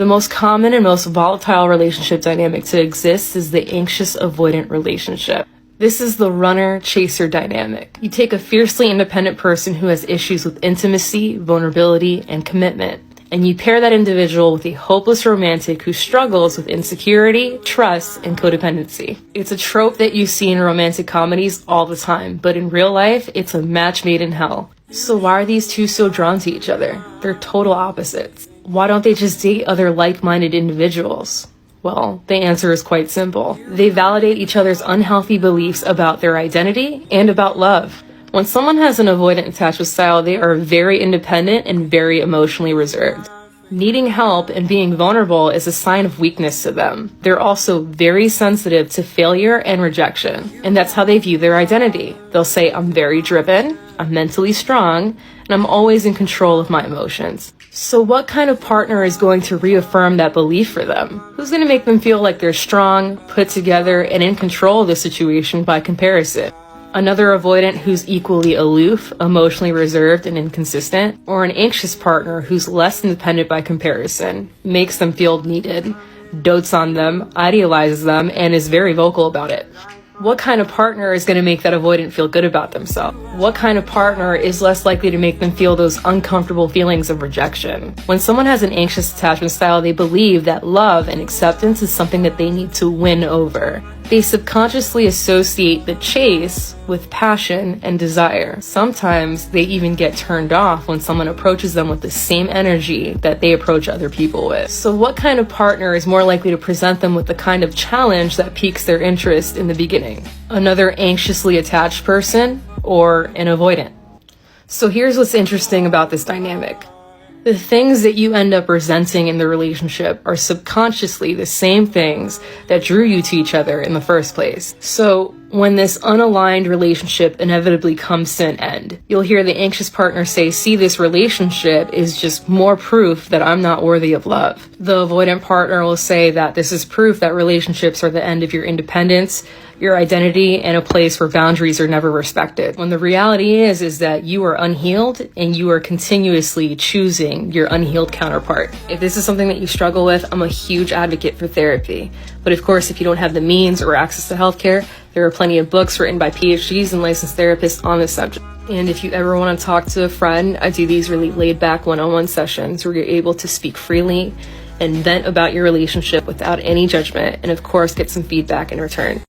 The most common and most volatile relationship dynamic to exist is the anxious avoidant relationship. This is the runner-chaser dynamic. You take a fiercely independent person who has issues with intimacy, vulnerability, and commitment, and you pair that individual with a hopeless romantic who struggles with insecurity, trust, and codependency. It's a trope that you see in romantic comedies all the time, but in real life, it's a match made in hell. So why are these two so drawn to each other? They're total opposites. Why don't they just date other like-minded individuals? Well, the answer is quite simple. They validate each other's unhealthy beliefs about their identity and about love. When someone has an avoidant attachment style, they are very independent and very emotionally reserved. Needing help and being vulnerable is a sign of weakness to them. They're also very sensitive to failure and rejection, and that's how they view their identity. They'll say, I'm very driven, I'm mentally strong, and I'm always in control of my emotions. So what kind of partner is going to reaffirm that belief for them? Who's going to make them feel like they're strong, put together, and in control of the situation by comparison? Another avoidant who's equally aloof, emotionally reserved, and inconsistent, or an anxious partner who's less independent by comparison, makes them feel needed, dotes on them, idealizes them, and is very vocal about it. What kind of partner is going to make that avoidant feel good about themselves? What kind of partner is less likely to make them feel those uncomfortable feelings of rejection? When someone has an anxious attachment style, they believe that love and acceptance is something that they need to win over. They subconsciously associate the chase with passion and desire. Sometimes they even get turned off when someone approaches them with the same energy that they approach other people with. So what kind of partner is more likely to present them with the kind of challenge that piques their interest in the beginning? Another anxiously attached person or an avoidant? So here's what's interesting about this dynamic. The things that you end up resenting in the relationship are subconsciously the same things that drew you to each other in the first place. So when this unaligned relationship inevitably comes to an end, you'll hear the anxious partner say, see, this relationship is just more proof that I'm not worthy of love. The avoidant partner will say that this is proof that relationships are the end of your independence, your identity, and a place where boundaries are never respected. When the reality is that you are unhealed and you are continuously choosing your unhealed counterpart. If this is something that you struggle with, I'm a huge advocate for therapy. But of course, if you don't have the means or access to healthcare, there are plenty of books written by PhDs and licensed therapists on this subject. And if you ever want to talk to a friend, I do these really laid-back one-on-one sessions where you're able to speak freely and vent about your relationship without any judgment, and of course, get some feedback in return.